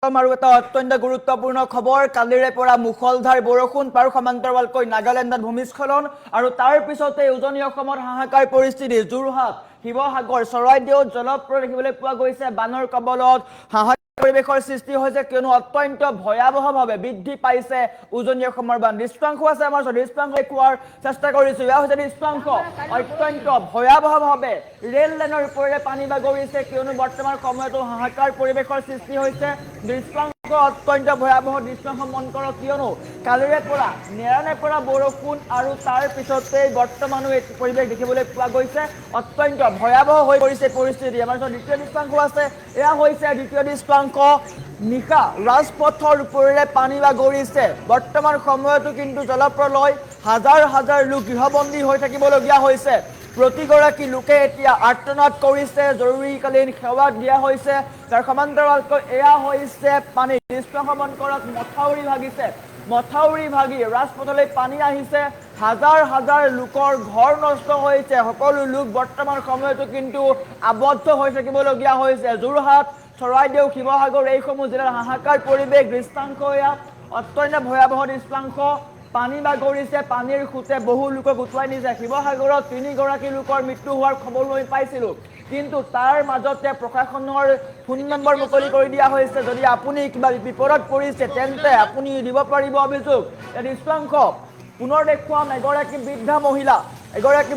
আৰু এটা অত্যন্ত গুৰুত্বপূৰ্ণ খবৰ কালিৰে পৰা মুখলধাৰ বৰষুণ তাৰ সমান্তৰালকৈ নাগালেণ্ডত ভূমিস্খলন আৰু তাৰ পিছতে উজনি অসমত হাহাকাৰ পৰিস্থিতি যোৰহাট শিৱসাগৰ চৰাইদেউত জলপ্ৰলয় দেখিবলৈ পোৱা গৈছে বানৰ কবলত হাহাকাৰ পৰিৱেশৰ সৃষ্টি হৈছে কিয়নো অত্যন্ত ভয়াৱহভাৱে বৃদ্ধি পাইছে উজনি অসমৰ বান দৃশ্যাংশ আছে আমাৰ দৃশ্যাংশ দেখুৱাৰ চেষ্টা কৰিছো এয়া হৈছে দৃশ্যাংশ অত্যন্ত ভয়াৱহভাৱে ৰেল লাইনৰ ওপৰেৰে পানী বাগৰিছে কিয়নো বৰ্তমান সময়তো হাহাকাৰ পৰিৱেশৰ সৃষ্টি হৈছে দৃশ্যাংশ অত্যন্ত ভয়াৱহ দৃশ্যাংশ মন কৰক কিয়নো কালিৰে পৰা নেৰানে পৰা বৰষুণ আৰু তাৰ পিছতেই বৰ্তমানো এই পৰিৱেশ দেখিবলৈ পোৱা গৈছে অত্যন্ত ভয়াৱহ হৈ পৰিছে পৰিস্থিতি আমাৰ দ্বিতীয় দৃশ্যাংশ আছে এয়া হৈছে দ্বিতীয় দৃশ্যাংশ নিশা ৰাজপথৰ ওপৰেৰে পানী বাগৰিছে বৰ্তমান সময়তো কিন্তু জলপ্ৰলয় হাজাৰ হাজাৰ লোক গৃহবন্দী হৈ থাকিবলগীয়া হৈছে প্ৰতিগৰাকী লোকে এতিয়া আৰ্তনাদ কৰিছে জৰুৰীকালীন সেৱা দিয়া হৈছে তাৰ সমান্তৰালকৈ এয়া হৈছে পানী দৃশ্যাংশ মন কৰক মথাউৰি ভাগিছে মথাউৰি ভাগি ৰাজপথলৈ পানী আহিছে হাজাৰ হাজাৰ লোকৰ ঘৰ নষ্ট হৈছে সকলো লোক বৰ্তমান সময়তো কিন্তু আবদ্ধ হৈ থাকিবলগীয়া হৈছে যোৰহাট চৰাইদেউ শিৱসাগৰ এইসমূহ জিলাৰ হাহাকাৰ পৰিৱেশ দৃশ্যাংশ এয়া অত্যন্ত ভয়াৱহ দৃশ্যাংশ পানী বাগৰিছে পানীৰ খুঁটে বহু লোকক উটুৱাই নিছে শিৱসাগৰত ৩ গৰাকী লোকৰ মৃত্যু হোৱাৰ খবৰ লৈ পাইছিলোঁ কিন্তু তাৰ মাজতে প্ৰশাসনৰ ফোন নম্বৰ মুকলি কৰি দিয়া হৈছে যদি আপুনি কিবা বিপদত পৰিছে তেন্তে আপুনি দিব পাৰিব অভিযোগ এই দৃশ্যাংশ পুনৰ দেখুৱাম এগৰাকী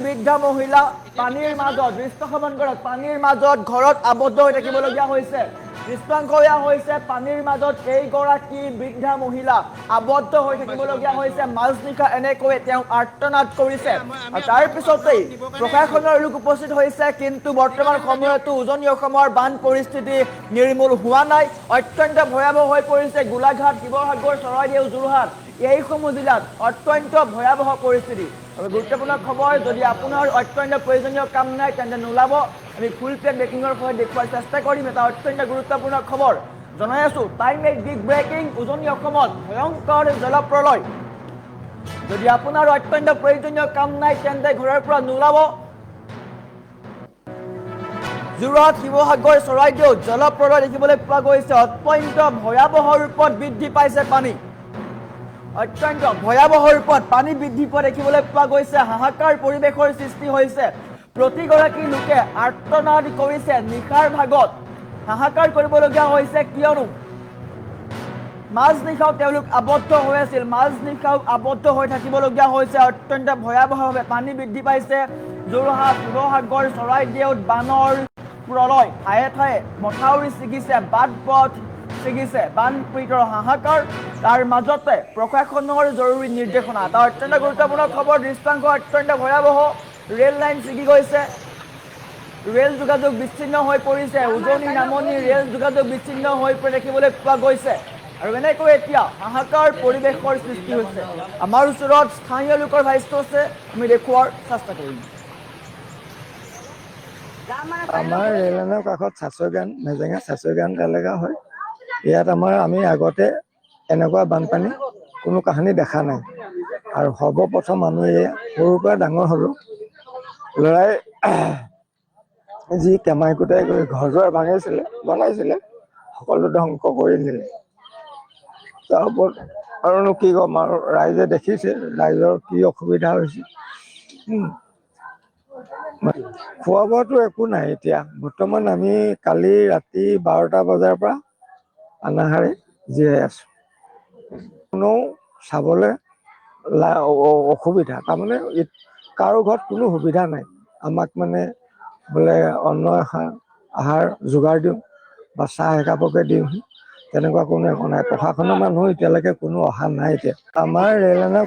বৃদ্ধা মহিলা পানীৰ মাজত দৃশ্যমান কৰক পানীৰ মাজত ঘৰত আবদ্ধ হৈ থাকিবলগীয়া হৈছে দৃশ্যাংশ এয়া হৈছে পানীৰ মাজত এইগৰাকী বৃদ্ধা মহিলা আবদ্ধ হৈ থাকিবলগীয়া হৈছে মাজনিশা এনেকৈ তেওঁ আৰ্তনাদ কৰিছে আৰু তাৰ পিছতেই প্ৰশাসনৰ লোক উপস্থিত হৈছে কিন্তু বৰ্তমান সময়তো উজনি অসমৰ বান পৰিস্থিতি নিৰ্মূল হোৱা নাই অত্যন্ত ভয়াৱহ হৈ পৰিছে গোলাঘাট শিৱসাগৰ চৰাইদেউ যোৰহাট এইসমূহ জিলাত অত্যন্ত ভয়াৱহ পৰিস্থিতি আৰু গুৰুত্বপূৰ্ণ খবৰ যদি আপোনাৰ অত্যন্ত প্ৰয়োজনীয় কাম নাই তেন্তে নোলাব আমি ফুল প্লেট ব্ৰেকিঙৰ সৈতে দেখুৱাৰ চেষ্টা কৰিম এটা অত্যন্ত গুৰুত্বপূৰ্ণ খবৰ জনাই আছো টাইম মেক বিগ ব্ৰেকিং উজনি অসমত ভয়ংকৰ জলপ্ৰলয় যদি আপোনাৰ অত্যন্ত প্ৰয়োজনীয় কাম নাই তেন্তে ঘৰৰ পৰা নোলাব যোৰহাট শিৱসাগৰ চৰাইদেউত জলপ্ৰলয় দেখিবলৈ পোৱা গৈছে অত্যন্ত ভয়াৱহ ৰূপত বৃদ্ধি পাইছে পানী অত্যন্ত ভয়াৱহ ৰূপত পানী বৃদ্ধি পোৱা দেখিবলৈ পোৱা গৈছে হাহাকাৰ পৰিৱেশৰ সৃষ্টি হৈছে প্ৰতিগৰাকী লোকে আৰ্তনাদ কৰিছে নিশাৰ ভাগত হাহাকাৰ কৰিবলগীয়া হৈছে কিয়নো মাজনিশাও তেওঁলোক আবদ্ধ হৈ আছিল মাজনিশাও আবদ্ধ হৈ থাকিবলগীয়া হৈছে অত্যন্ত ভয়াৱহভাৱে পানী বৃদ্ধি পাইছে যোৰহাট শিৱসাগৰ চৰাইদেউত বানৰ প্ৰলয় ঠায়ে ঠায়ে মথাউৰি ছিগিছে বাট পথ ছিগিছে বানপীড়িতৰ হাহাকাৰ তাৰ মাজতে প্ৰশাসনৰ জৰুৰী নিৰ্দেশনা এটা অত্যন্ত গুৰুত্বপূৰ্ণ খবৰ দৃশ্যাংশ অত্যন্ত ভয়াৱহ ৰেল লাইন ছিগি গৈছে ৰেল যোগাযোগ বিচ্ছিন্ন হৈ পৰিছে উজনি নামনি ৰেল যোগাযোগ বিচ্ছিন্ন হৈ পৰি দেখিবলৈ পোৱা গৈছে আৰু এনেকৈ এতিয়া হাহাকাৰ পৰিৱেশৰ সৃষ্টি হৈছে আমাৰ ওচৰত স্থানীয় লোকৰ ভাষ্য আছে আমি দেখুৱাৰ চেষ্টা কৰিম আমাৰ ৰেল লাইনৰ কাষত চাচৈগান মেজেঙা চাচৈগান এলেকা হয় ইয়াত আমি আগতে এনেকুৱা বানপানী কোনো কাহিনী দেখা নাই আৰু সৰ্বপ্ৰথম মানুহে সৰুৰ পৰা ডাঙৰ হ'লো ল'ৰাই যি কেমাই কুটাই গৈ ঘৰ দুৱাৰ বনাইছিলে সকলো ধ্বংস কৰি দিলে তাৰ ওপৰত আৰুনো কি ক'ম আৰু ৰাইজে দেখিছে ৰাইজৰ কি অসুবিধা হৈছে খোৱা বোৱাটো একো নাই এতিয়া বৰ্তমান আমি কালি ৰাতি 12টা বজাৰ পৰা অনাহাৰে জীয়াই আছো কোনো চাবলৈ অসুবিধা তাৰমানে কাৰো ঘৰত কোনো সুবিধা নাই আমাক মানে বোলে অন্ন আহাৰ যোগাৰ দিওঁ বা চাহ একাপকে দিওঁ তেনেকুৱা কোনো একো নাই প্ৰশাসনৰ মানুহ এতিয়ালৈকে কোনো অহা নাই এতিয়া আমাৰ ৰেল লাইনৰ